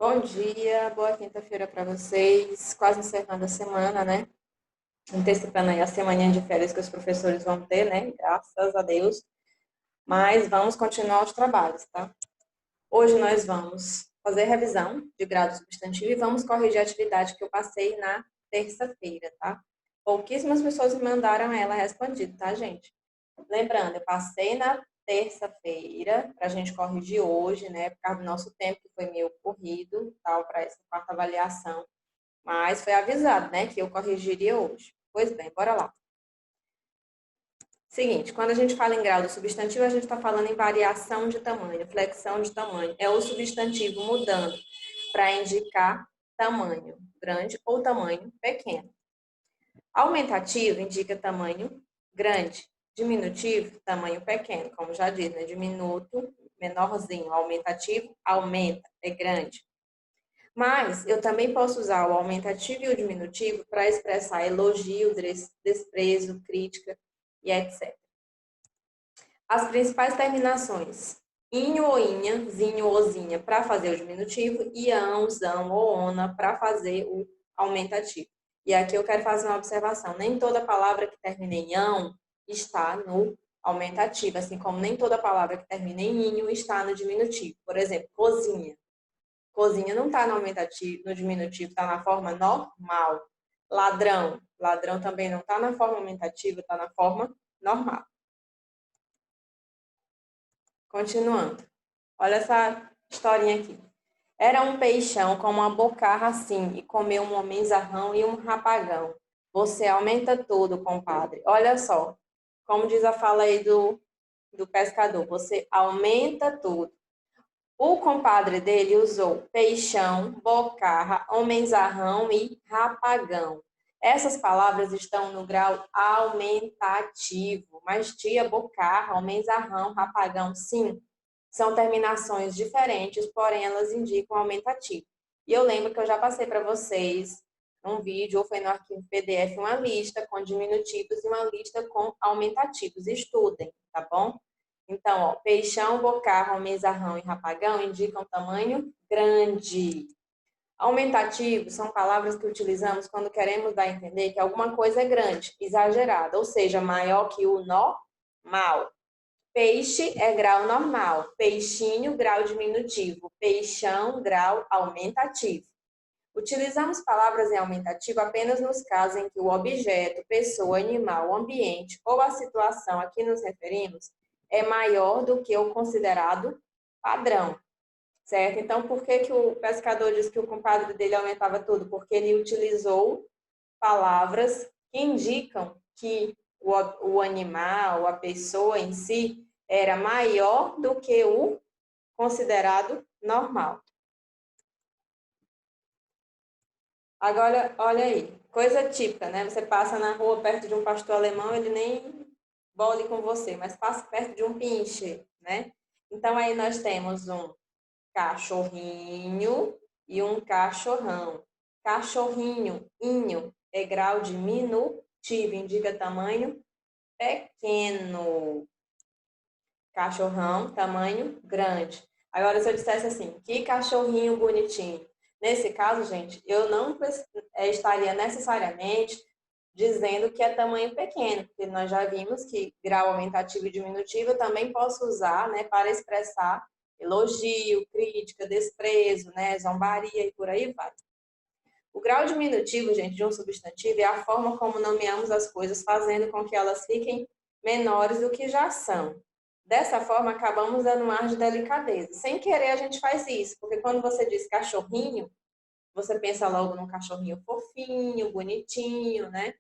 Bom dia, boa quinta-feira para vocês. Quase encerrando a semana, né? Antecipando aí a semana de férias que os professores vão ter, né? Graças a Deus. Mas vamos continuar os trabalhos, tá? Hoje nós vamos fazer revisão de grado substantivo e vamos corrigir a atividade que eu passei na terça-feira, tá? Pouquíssimas pessoas me mandaram ela respondida, tá, gente? Lembrando, eu passei na terça-feira para a gente corrigir hoje, né? Por causa do nosso tempo, que foi meio corrido, tal, para essa quarta avaliação. Mas foi avisado, né, que eu corrigiria hoje. Pois bem, bora lá. Seguinte, quando a gente fala em grau do substantivo, a gente está falando em variação de tamanho, flexão de tamanho. É o substantivo mudando para indicar tamanho grande ou tamanho pequeno. Aumentativo indica tamanho grande. Diminutivo, tamanho pequeno. Como já disse, né? Diminuto, menorzinho. Aumentativo, aumenta, é grande. Mas eu também posso usar o aumentativo e o diminutivo para expressar elogio, desprezo, crítica e etc. As principais terminações: inho ou inha, zinho ou zinha para fazer o diminutivo e ão, zão ou ona para fazer o aumentativo. E aqui eu quero fazer uma observação: nem toda palavra que termina em ão está no aumentativo, assim como nem toda palavra que termina em inho está no diminutivo. Por exemplo, cozinha. Cozinha não está no aumentativo, no diminutivo, está na forma normal. Ladrão. Ladrão também não está na forma aumentativa, está na forma normal. Continuando. Olha essa historinha aqui. Era um peixão com uma bocarra assim, e comeu um homenzarrão e um rapagão. Você aumenta tudo, compadre. Olha só, como diz a fala aí do pescador, você aumenta tudo. O compadre dele usou peixão, bocarra, homenzarrão e rapagão. Essas palavras estão no grau aumentativo, mas tia, bocarra, homenzarrão, rapagão, sim, são terminações diferentes, porém elas indicam aumentativo. E eu lembro que eu já passei para vocês um vídeo, ou foi no arquivo PDF, uma lista com diminutivos e uma lista com aumentativos. Estudem, tá bom? Então, ó, peixão, bocarra, almezarrão e rapagão indicam tamanho grande. Aumentativos são palavras que utilizamos quando queremos dar a entender que alguma coisa é grande, exagerada, ou seja, maior que o normal. Peixe é grau normal, peixinho, grau diminutivo, peixão, grau aumentativo. Utilizamos palavras em aumentativo apenas nos casos em que o objeto, pessoa, animal, ambiente ou a situação a que nos referimos é maior do que o considerado padrão, certo? Então, por que o pescador disse que o compadre dele aumentava tudo? Porque ele utilizou palavras que indicam que o animal, a pessoa em si, era maior do que o considerado normal. Agora, olha aí, coisa típica, né? Você passa na rua perto de um pastor alemão, ele nem bole com você, mas passa perto de um pinche, né? Então, aí nós temos um cachorrinho e um cachorrão. Cachorrinho, inho, é grau diminutivo, indica tamanho pequeno. Cachorrão, tamanho grande. Agora, se eu dissesse assim, que cachorrinho bonitinho. Nesse caso, gente, eu não estaria necessariamente dizendo que é tamanho pequeno, porque nós já vimos que grau aumentativo e diminutivo eu também posso usar, né, para expressar elogio, crítica, desprezo, né, zombaria e por aí vai. O grau diminutivo, gente, de um substantivo é a forma como nomeamos as coisas, fazendo com que elas fiquem menores do que já são. Dessa forma, acabamos dando um ar de delicadeza. Sem querer, a gente faz isso, porque quando você diz cachorrinho, você pensa logo num cachorrinho fofinho, bonitinho, né?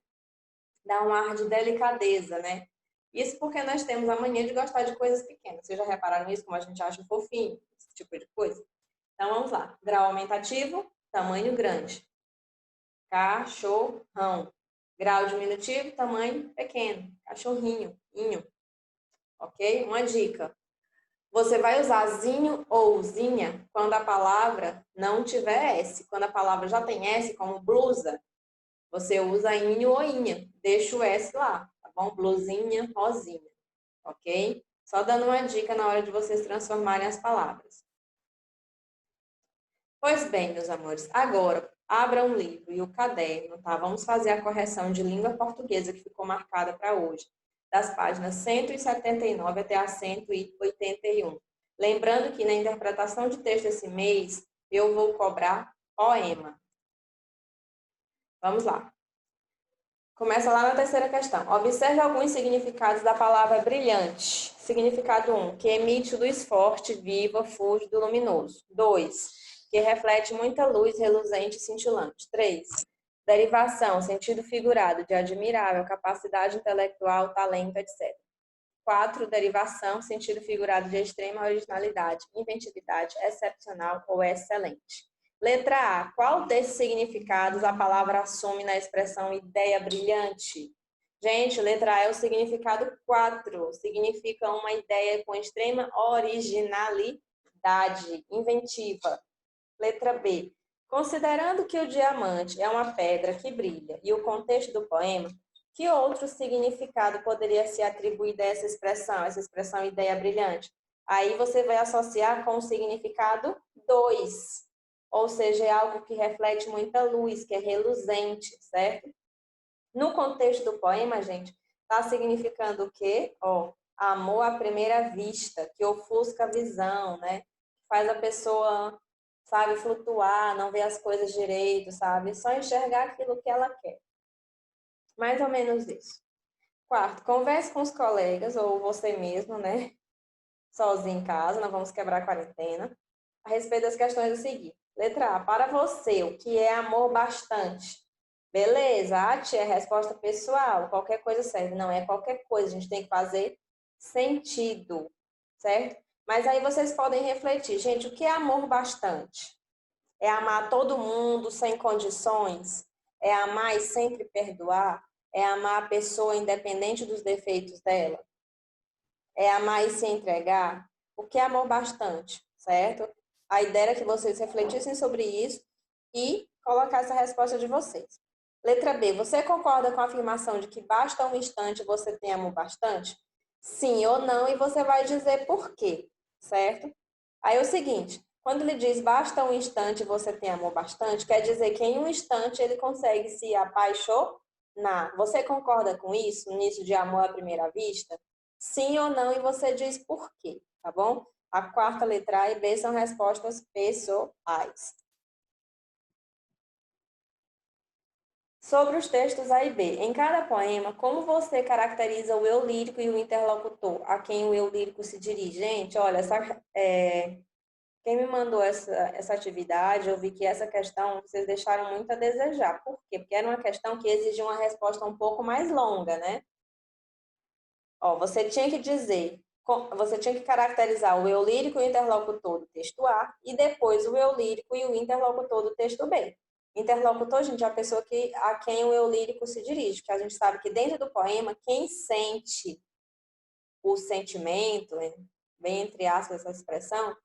Dá um ar de delicadeza, né? Isso porque nós temos a mania de gostar de coisas pequenas. Vocês já repararam isso, como a gente acha fofinho, esse tipo de coisa? Então, vamos lá. Grau aumentativo, tamanho grande. Cachorrão. Grau diminutivo, tamanho pequeno. Cachorrinho, inho. Ok? Uma dica. Você vai usar zinho ou zinha quando a palavra não tiver S. Quando a palavra já tem S, como blusa, você usa inho ou inha. Deixa o S lá, tá bom? Blusinha, rosinha. Ok? Só dando uma dica na hora de vocês transformarem as palavras. Pois bem, meus amores, agora abra um livro e o caderno, tá? Vamos fazer a correção de língua portuguesa que ficou marcada para hoje, das páginas 179 até a 181. Lembrando que na interpretação de texto esse mês, eu vou cobrar poema. Vamos lá. Começa lá na terceira questão. Observe alguns significados da palavra brilhante. Significado 1, que emite luz forte, viva, fúlgido, luminoso. 2, que reflete muita luz reluzente e cintilante. 3, derivação, sentido figurado, de admirável capacidade intelectual, talento, etc. 4, derivação, sentido figurado de extrema originalidade, inventividade, excepcional ou excelente. Letra A. Qual desses significados a palavra assume na expressão ideia brilhante? Gente, letra A é o significado 4. Significa uma ideia com extrema originalidade, inventiva. Letra B. Considerando que o diamante é uma pedra que brilha e o contexto do poema, que outro significado poderia se atribuir dessa expressão, essa expressão ideia brilhante? Aí você vai associar com o significado 2, ou seja, é algo que reflete muita luz, que é reluzente, certo? No contexto do poema, gente, está significando o quê? Amor à primeira vista, que ofusca a visão, né? Faz a pessoa, sabe, flutuar, não ver as coisas direito, sabe? Só enxergar aquilo que ela quer. Mais ou menos isso. 4, converse com os colegas ou você mesmo, né? Sozinho em casa, não vamos quebrar a quarentena. A respeito das questões a seguir. Letra A. Para você, o que é amor bastante? Beleza, a tia é resposta pessoal. Qualquer coisa serve. Não é qualquer coisa, a gente tem que fazer sentido, certo? Mas aí vocês podem refletir. Gente, o que é amor bastante? É amar todo mundo sem condições? É amar e sempre perdoar? É amar a pessoa independente dos defeitos dela? É amar e se entregar? O que é amor bastante, certo? A ideia era que vocês refletissem sobre isso e colocassem a resposta de vocês. Letra B. Você concorda com a afirmação de que basta um instante você tem amor bastante? Sim ou não, e você vai dizer por quê, certo? Aí é o seguinte, quando ele diz basta um instante você tem amor bastante, quer dizer que em um instante ele consegue se apaixonar. Você concorda com isso, nisso de amor à primeira vista? Sim ou não, e você diz por quê, tá bom? A quarta letra A e B são respostas pessoais. Sobre os textos A e B. Em cada poema, como você caracteriza o eu lírico e o interlocutor, a quem o eu lírico se dirige? Gente, olha, quem me mandou essa atividade, eu vi que essa questão vocês deixaram muito a desejar. Por quê? Porque era uma questão que exigia uma resposta um pouco mais longa, né? Você tinha que dizer, você tinha que caracterizar o eu lírico e o interlocutor do texto A e depois o eu lírico e o interlocutor do texto B. Interlocutor, gente, é a pessoa a quem o eu lírico se dirige, porque a gente sabe que dentro do poema, quem sente o sentimento, bem entre aspas essa expressão,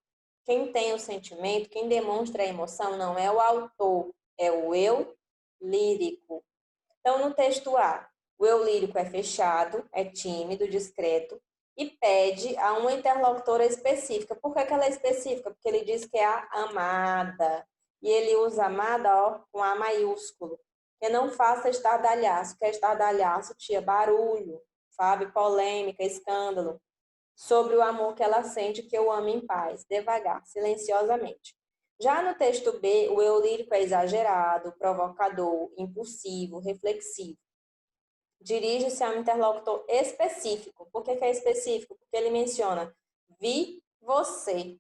quem tem o sentimento, quem demonstra a emoção não é o autor, é o eu lírico. Então, no texto A, o eu lírico é fechado, é tímido, discreto e pede a uma interlocutora específica. Por que ela é específica? Porque ele diz que é a amada. E ele usa amada com A maiúsculo. Que não faça estardalhaço. Que é estardalhaço, tia, barulho, sabe? Polêmica, escândalo. Sobre o amor que ela sente, que eu amo em paz, devagar, silenciosamente. Já no texto B, o eu lírico é exagerado, provocador, impulsivo, reflexivo. Dirige-se a um interlocutor específico. Por que é específico? Porque ele menciona vi, você.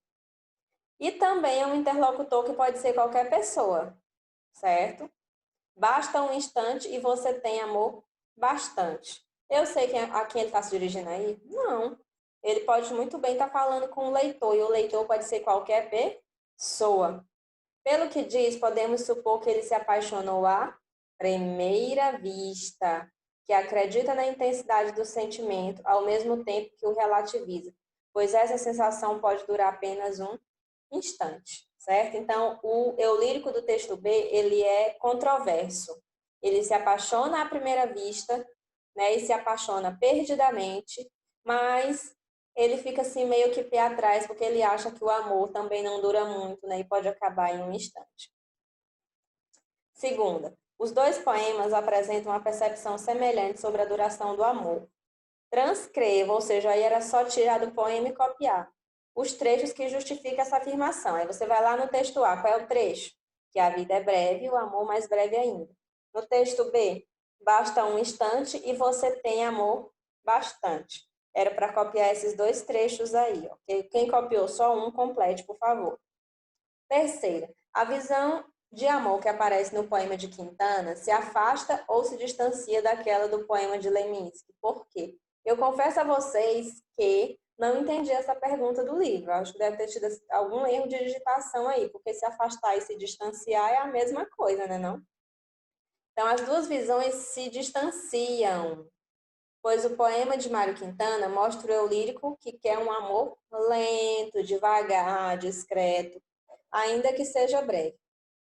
E também é um interlocutor que pode ser qualquer pessoa, certo? Basta um instante e você tem amor bastante. Eu sei a quem ele está se dirigindo aí? Não. Ele pode muito bem estar falando com o leitor, e o leitor pode ser qualquer pessoa. Pelo que diz, podemos supor que ele se apaixonou à primeira vista, que acredita na intensidade do sentimento, ao mesmo tempo que o relativiza, pois essa sensação pode durar apenas um instante, certo? Então, o eu lírico do texto B, ele é controverso. Ele se apaixona à primeira vista, né, e se apaixona perdidamente, mas ele fica assim meio que pé atrás, porque ele acha que o amor também não dura muito, né? E pode acabar em um instante. Segunda, os dois poemas apresentam uma percepção semelhante sobre a duração do amor. Transcreva, ou seja, aí era só tirar do poema e copiar os trechos que justificam essa afirmação. Aí você vai lá no texto A, qual é o trecho? Que a vida é breve e o amor mais breve ainda. No texto B, basta um instante e você tem amor bastante. Era para copiar esses dois trechos aí, ok? Quem copiou só um, complete, por favor. Terceira, a visão de amor que aparece no poema de Quintana se afasta ou se distancia daquela do poema de Leminski. Por quê? Eu confesso a vocês que não entendi essa pergunta do livro. Acho que deve ter tido algum erro de digitação aí, porque se afastar e se distanciar é a mesma coisa, né, não? Então, as duas visões se distanciam, pois o poema de Mário Quintana mostra o eu lírico que quer um amor lento, devagar, discreto, ainda que seja breve.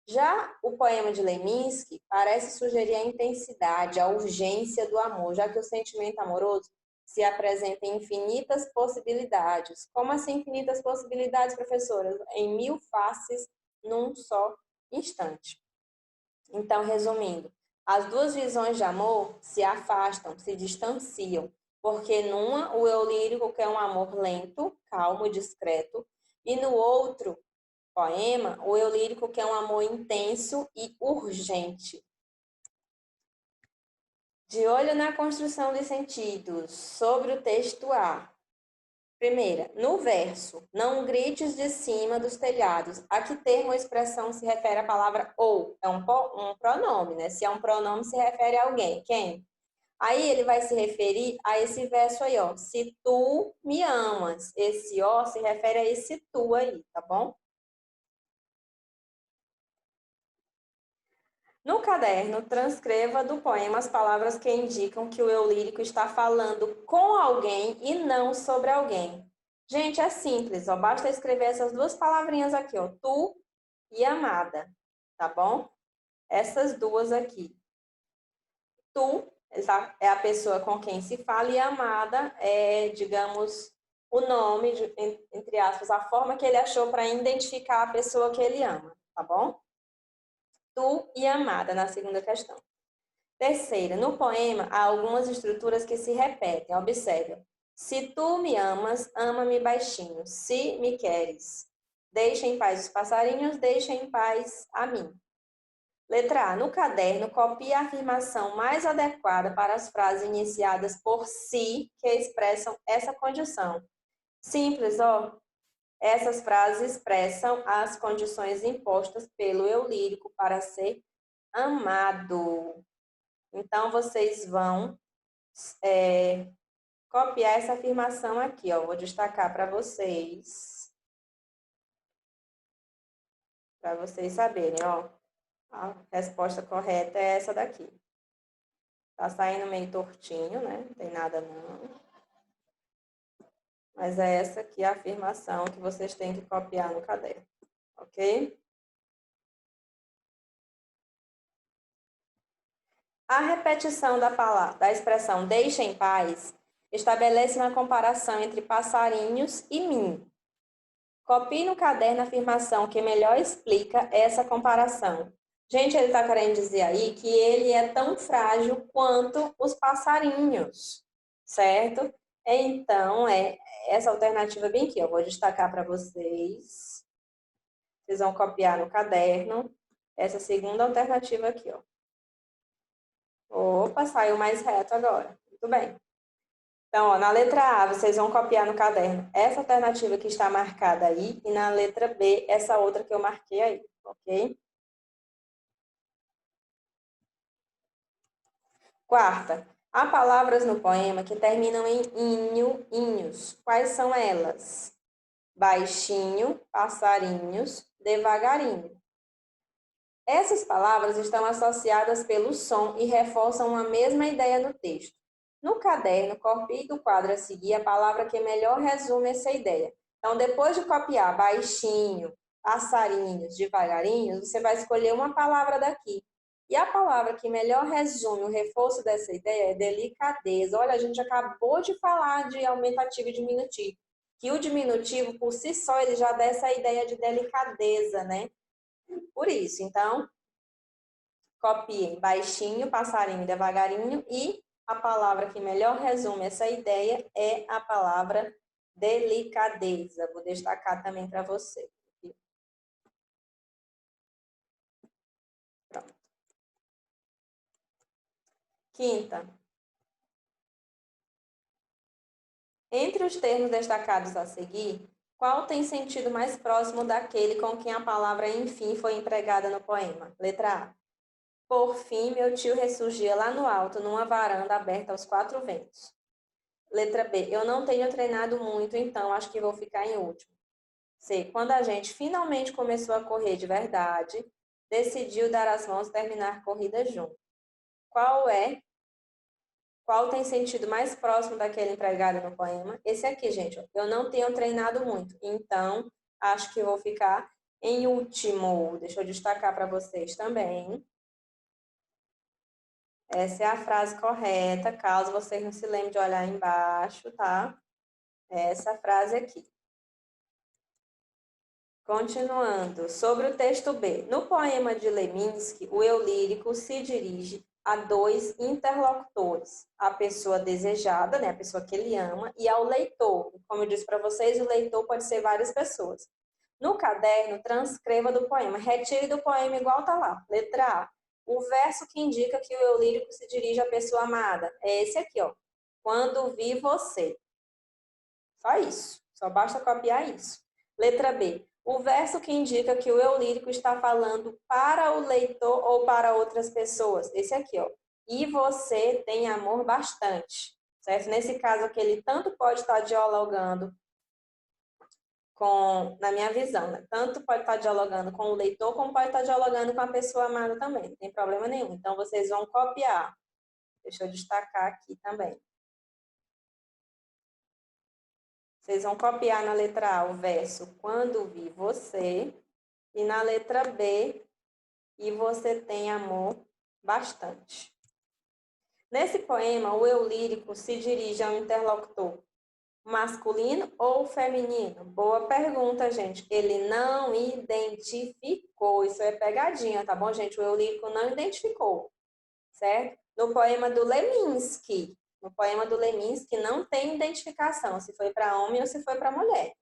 Já o poema de Leminski parece sugerir a intensidade, a urgência do amor, já que o sentimento amoroso se apresenta em infinitas possibilidades. Como assim infinitas possibilidades, professora? Em 1000 faces num só instante. Então, resumindo, as duas visões de amor se afastam, se distanciam, porque numa o eu lírico quer um amor lento, calmo e discreto, e no outro poema, o eu lírico quer um amor intenso e urgente. De olho na construção dos sentidos, sobre o texto A. Primeira, no verso, não grites de cima dos telhados. A que termo ou expressão se refere a palavra ou? É um pronome, né? Se é um pronome, se refere a alguém. Quem? Aí ele vai se referir a esse verso aí, ó. Se tu me amas. Esse ó se refere a esse tu aí, tá bom? No caderno, transcreva do poema as palavras que indicam que o eu lírico está falando com alguém e não sobre alguém. Gente, é simples, ó, basta escrever essas duas palavrinhas aqui, ó, tu e amada, tá bom? Essas duas aqui. Tu é a pessoa com quem se fala e amada é, digamos, o nome, entre aspas, a forma que ele achou para identificar a pessoa que ele ama, tá bom? Tu e amada, na segunda questão. Terceira, no poema há algumas estruturas que se repetem. Observe. Se tu me amas, ama-me baixinho. Se me queres, deixa em paz os passarinhos, deixa em paz a mim. Letra A. No caderno, copie a afirmação mais adequada para as frases iniciadas por si que expressam essa condição. Simples, ó. Essas frases expressam as condições impostas pelo eu lírico para ser amado. Então, vocês vão copiar essa afirmação aqui, ó. Vou destacar para vocês saberem, ó. A resposta correta é essa daqui. Tá saindo meio tortinho, né? Não tem nada não. Mas é essa aqui a afirmação que vocês têm que copiar no caderno, ok? A repetição da palavra, da expressão deixa em paz estabelece uma comparação entre passarinhos e mim. Copie no caderno a afirmação que melhor explica essa comparação. Gente, ele está querendo dizer aí que ele é tão frágil quanto os passarinhos, certo? Então, é essa alternativa bem aqui, eu vou destacar para vocês. Vocês vão copiar no caderno essa segunda alternativa aqui, ó. Opa, saiu mais reto agora. Muito bem. Então, ó, na letra A, vocês vão copiar no caderno essa alternativa que está marcada aí e na letra B, essa outra que eu marquei aí, ok? Quarta, há palavras no poema que terminam em inho, inhos. Quais são elas? Baixinho, passarinhos, devagarinho. Essas palavras estão associadas pelo som e reforçam uma mesma ideia no texto. No caderno, copie do quadro a seguir a palavra que melhor resume essa ideia. Então, depois de copiar baixinho, passarinhos, devagarinho, você vai escolher uma palavra daqui. E a palavra que melhor resume o reforço dessa ideia é delicadeza. Olha, a gente acabou de falar de aumentativo e diminutivo. que o diminutivo, por si só, ele já dá essa ideia de delicadeza, né? Por isso, então, copiem baixinho, passarinho, devagarinho, e a palavra que melhor resume essa ideia é a palavra delicadeza. Vou destacar também para você. Pronto. Quinta. Entre os termos destacados a seguir, qual tem sentido mais próximo daquele com quem a palavra enfim foi empregada no poema? Letra A. Por fim, meu tio ressurgia lá no alto, numa varanda aberta aos quatro ventos. Letra B. Eu não tenho treinado muito, então acho que vou ficar em último. C. Quando a gente finalmente começou a correr de verdade, decidiu dar as mãos e terminar a corrida junto. Qual tem sentido mais próximo daquele empregado no poema? Esse aqui, gente. Eu não tenho treinado muito, então acho que vou ficar em último. Deixa eu destacar para vocês também. Essa é a frase correta, caso vocês não se lembrem de olhar embaixo, tá? Essa frase aqui. Continuando, sobre o texto B. No poema de Leminski, o eu lírico se dirige a dois interlocutores, a pessoa desejada, né, a pessoa que ele ama, e ao leitor. Como eu disse para vocês, o leitor pode ser várias pessoas. No caderno, transcreva do poema, retire do poema igual tá lá. Letra A. O verso que indica que o eu lírico se dirige à pessoa amada é esse aqui, ó. Quando vi você. Só isso. Só basta copiar isso. Letra B. O verso que indica que o eu lírico está falando para o leitor ou para outras pessoas. Esse aqui, ó. E você tem amor bastante. Certo? Nesse caso aqui, ele tanto pode estar dialogando com, na minha visão, né? Tanto pode estar dialogando com o leitor, como pode estar dialogando com a pessoa amada também. Não tem problema nenhum. Então, vocês vão copiar. Deixa eu destacar aqui também. Vocês vão copiar na letra A o verso quando vi você e na letra B e você tem amor bastante. Nesse poema, o eu lírico se dirige ao interlocutor masculino ou feminino? Boa pergunta, gente. Ele não identificou. Isso é pegadinha, tá bom, gente? O eu lírico não identificou, certo? No poema do Leminski, não tem identificação se foi para homem ou se foi para mulher.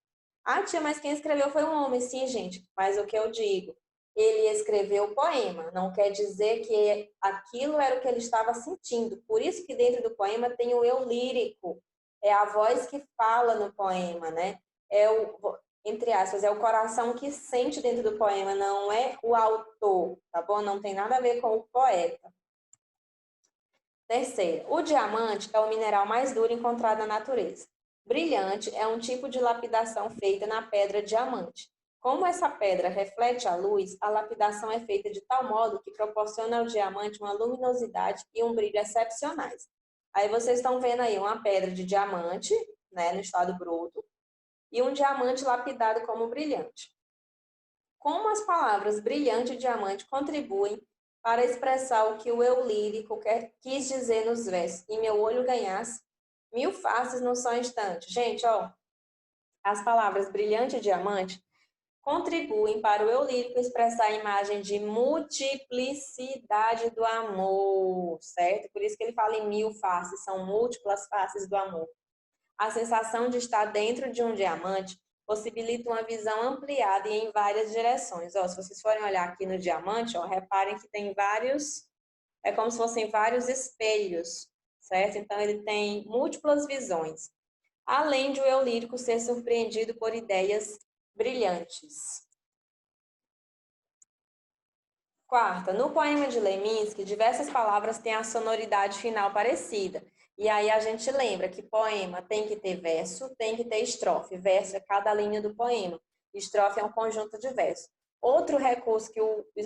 Ah, tia, mas quem escreveu foi um homem. Sim, gente, mas o que eu digo? Ele escreveu o poema, não quer dizer que aquilo era o que ele estava sentindo. Por isso que dentro do poema tem o eu lírico. É a voz que fala no poema, né? É o, entre aspas, é o coração que sente dentro do poema, não é o autor, tá bom? Não tem nada a ver com o poeta. Terceiro, o diamante é o mineral mais duro encontrado na natureza. Brilhante é um tipo de lapidação feita na pedra diamante. Como essa pedra reflete a luz, a lapidação é feita de tal modo que proporciona ao diamante uma luminosidade e um brilho excepcionais. Aí vocês estão vendo aí uma pedra de diamante, né, no estado bruto, e um diamante lapidado como brilhante. Como as palavras brilhante e diamante contribuem para expressar o que o eu lírico quis dizer nos versos, e meu olho ganhasse mil faces num só instante. Gente, ó, as palavras brilhante e diamante contribuem para o eu lírico expressar a imagem de multiplicidade do amor, certo? Por isso que ele fala em mil faces, são múltiplas faces do amor. A sensação de estar dentro de um diamante possibilita uma visão ampliada e em várias direções. Ó, se vocês forem olhar aqui no diamante, ó, reparem que tem vários, é como se fossem vários espelhos, certo? Então, ele tem múltiplas visões. Além de o eu lírico ser surpreendido por ideias brilhantes. Quarta, no poema de Leminski, diversas palavras têm a sonoridade final parecida. E aí a gente lembra que poema tem que ter verso, tem que ter estrofe. Verso é cada linha do poema. Estrofe é um conjunto de versos. Outro recurso que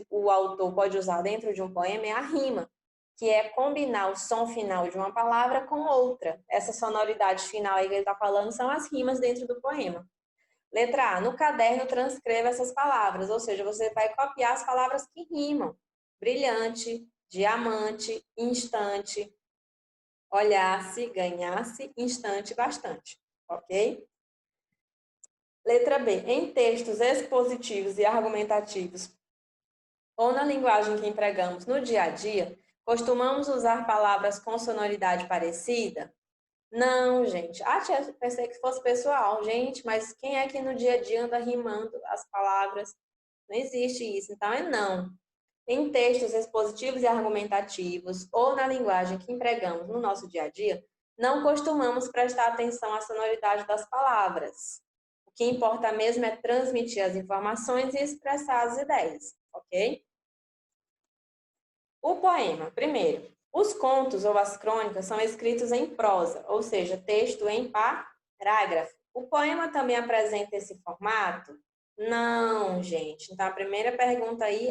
o autor pode usar dentro de um poema é a rima, que é combinar o som final de uma palavra com outra. Essa sonoridade final aí que ele está falando são as rimas dentro do poema. Letra A, no caderno transcreva essas palavras, ou seja, você vai copiar as palavras que rimam. Brilhante, diamante, instante, olhasse, ganhasse, instante, bastante. Ok? Letra B. Em textos expositivos e argumentativos ou na linguagem que empregamos no dia a dia, costumamos usar palavras com sonoridade parecida? Não, gente. Ah, tia, pensei que fosse pessoal. Gente, mas quem é que no dia a dia anda rimando as palavras? Não existe isso. Então, é não. Em textos expositivos e argumentativos ou na linguagem que empregamos no nosso dia a dia, não costumamos prestar atenção à sonoridade das palavras. O que importa mesmo é transmitir as informações e expressar as ideias, ok? O poema, primeiro. Os contos ou as crônicas são escritos em prosa, ou seja, texto em parágrafo. O poema também apresenta esse formato? Não, gente. Então, a primeira pergunta aí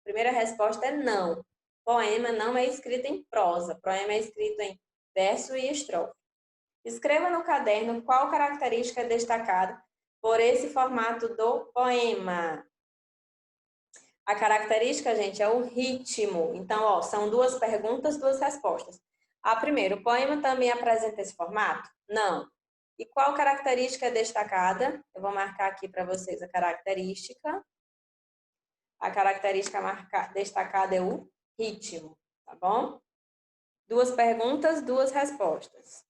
primeira resposta é não. Poema não é escrito em prosa. Poema é escrito em verso e estrofe. Escreva no caderno qual característica é destacada por esse formato do poema. A característica, gente, é o ritmo. Então, ó, são duas perguntas, duas respostas. A primeira, o poema também apresenta esse formato? Não. E qual característica é destacada? Eu vou marcar aqui para vocês a característica. A característica destacada é o ritmo, tá bom? Duas perguntas, duas respostas.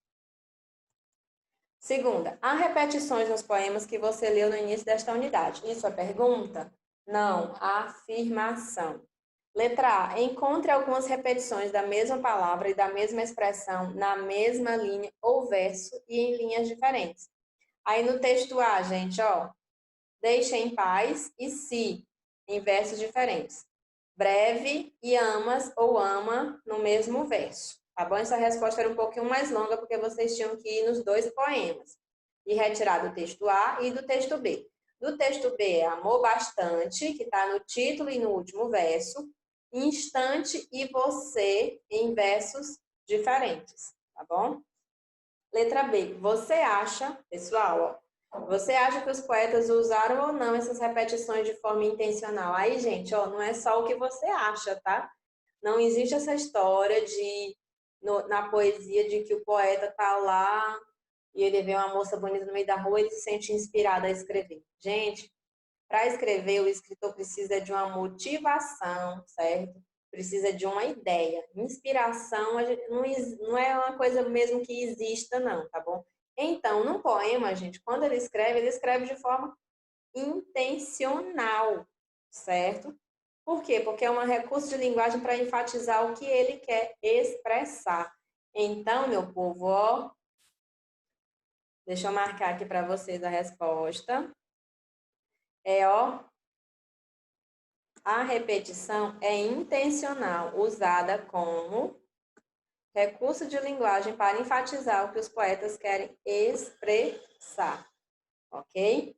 Segunda, há repetições nos poemas que você leu no início desta unidade. Isso é pergunta? Não, afirmação. Letra A. Encontre algumas repetições da mesma palavra e da mesma expressão na mesma linha ou verso e em linhas diferentes. Aí no texto A, gente, ó, deixa em paz e se, em versos diferentes. Breve e amas ou ama no mesmo verso. Tá bom? Essa resposta era um pouquinho mais longa porque vocês tinham que ir nos dois poemas e retirar do texto A e do texto B. Do texto B é amor bastante, que está no título e no último verso, instante e você em versos diferentes, tá bom? Letra B. Você acha, pessoal, ó, você acha que os poetas usaram ou não essas repetições de forma intencional? Aí, gente, ó, não é só o que você acha, tá? Não existe essa história na poesia de que o poeta tá lá e ele vê uma moça bonita no meio da rua e ele se sente inspirado a escrever. Gente, para escrever, o escritor precisa de uma motivação, certo? Precisa de uma ideia. Inspiração não é uma coisa mesmo que exista, não, tá bom? Então, no poema, gente, quando ele escreve de forma intencional, certo? Por quê? Porque é um recurso de linguagem para enfatizar o que ele quer expressar. Então, meu povo, ó, deixa eu marcar aqui para vocês a resposta. Ó, a repetição é intencional, usada como recurso de linguagem para enfatizar o que os poetas querem expressar, ok?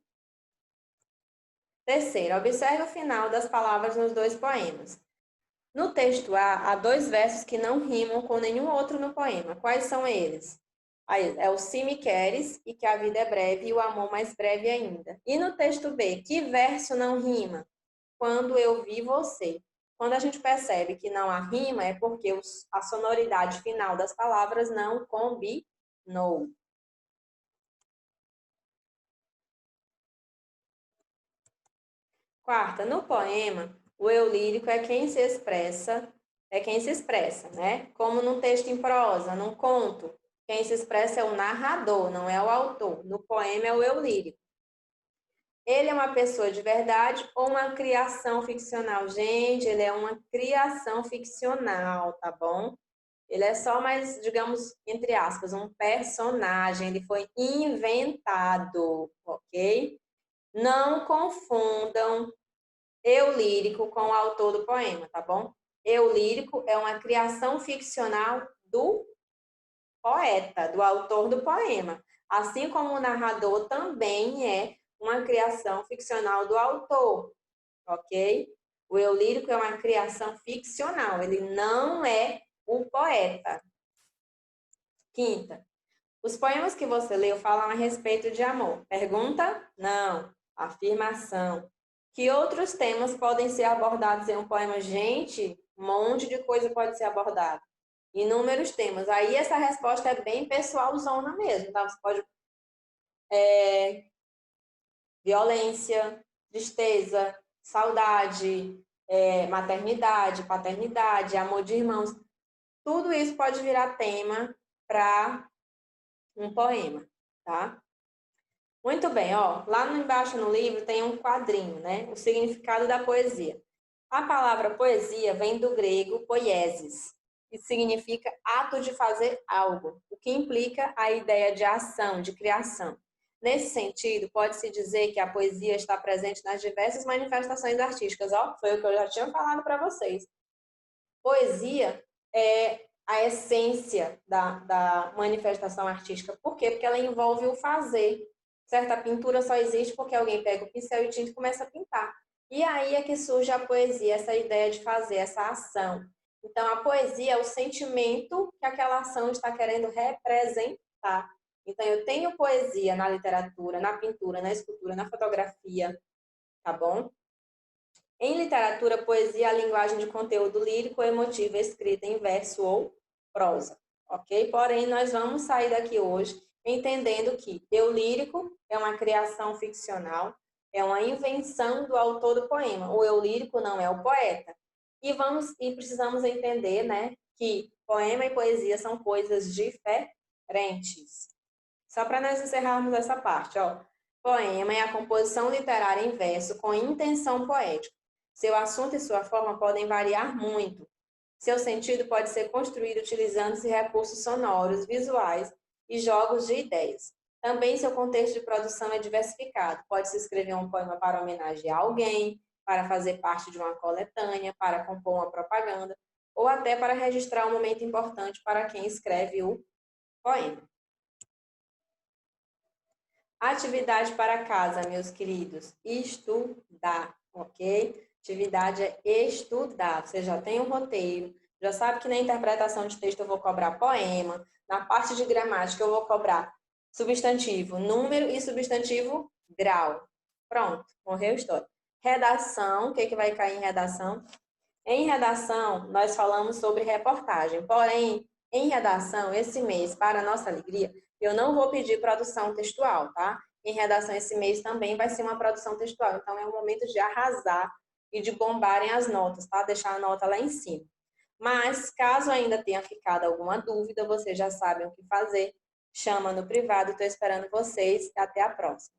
Terceiro, observe o final das palavras nos dois poemas. No texto A, há dois versos que não rimam com nenhum outro no poema. Quais são eles? Aí, é o se me queres e que a vida é breve e o amor mais breve ainda. E no texto B, que verso não rima? Quando eu vi você. Quando a gente percebe que não há rima, é porque a sonoridade final das palavras não combinou. Quarta, no poema, o eu lírico é quem se expressa, né? Como num texto em prosa, num conto, quem se expressa é o narrador, não é o autor. No poema é o eu lírico. Ele é uma pessoa de verdade ou uma criação ficcional? Gente, ele é uma criação ficcional, tá bom? Ele é só mais, digamos, entre aspas, um personagem. Ele foi inventado, ok? Não confundam eu lírico com o autor do poema, tá bom? Eu lírico é uma criação ficcional do poeta, do autor do poema. Assim como o narrador também é uma criação ficcional do autor, ok? O eu lírico é uma criação ficcional, ele não é o poeta. Quinta, os poemas que você leu falam a respeito de amor. Pergunta? Não. Afirmação. Que outros temas podem ser abordados em um poema? Gente, um monte de coisa pode ser abordada. Inúmeros temas. Aí essa resposta é bem pessoalzona mesmo, tá? Você pode violência, tristeza, saudade, maternidade, paternidade, amor de irmãos. Tudo isso pode virar tema para um poema, tá? Muito bem, ó, lá embaixo no livro tem um quadrinho, né? O significado da poesia. A palavra poesia vem do grego poiesis, que significa ato de fazer algo, o que implica a ideia de ação, de criação. Nesse sentido, pode-se dizer que a poesia está presente nas diversas manifestações artísticas. Ó, foi o que eu já tinha falado para vocês. Poesia é a essência da manifestação artística. Por quê? Porque ela envolve o fazer. Certa pintura só existe porque alguém pega o pincel e tinta e começa a pintar. E aí é que surge a poesia, essa ideia de fazer, essa ação. Então, a poesia é o sentimento que aquela ação está querendo representar. Então, eu tenho poesia na literatura, na pintura, na escultura, na fotografia, tá bom? Em literatura, poesia é a linguagem de conteúdo lírico ou emotivo escrita em verso ou prosa, ok? Porém, nós vamos sair daqui hoje entendendo que eu lírico é uma criação ficcional, é uma invenção do autor do poema. O eu lírico não é o poeta. E precisamos entender, né, que poema e poesia são coisas diferentes. Só para nós encerrarmos essa parte, ó. Poema é a composição literária em verso com intenção poética. Seu assunto e sua forma podem variar muito. Seu sentido pode ser construído utilizando-se recursos sonoros, visuais e jogos de ideias. Também seu contexto de produção é diversificado. Pode-se escrever um poema para homenagear alguém, para fazer parte de uma coletânea, para compor uma propaganda, ou até para registrar um momento importante para quem escreve o poema. Atividade para casa, meus queridos. Estudar, ok? Atividade é estudar. Você já tem um roteiro, já sabe que na interpretação de texto eu vou cobrar poema, na parte de gramática eu vou cobrar substantivo, número e substantivo grau. Pronto, morreu a história. Redação, o que vai cair em redação? Em redação, nós falamos sobre reportagem, porém, em redação, esse mês, para nossa alegria, eu não vou pedir produção textual, tá? Em redação, esse mês também vai ser uma produção textual, então é um momento de arrasar e de bombarem as notas, tá? Deixar a nota lá em cima. Mas, caso ainda tenha ficado alguma dúvida, vocês já sabem o que fazer, chama no privado, estou esperando vocês, até a próxima.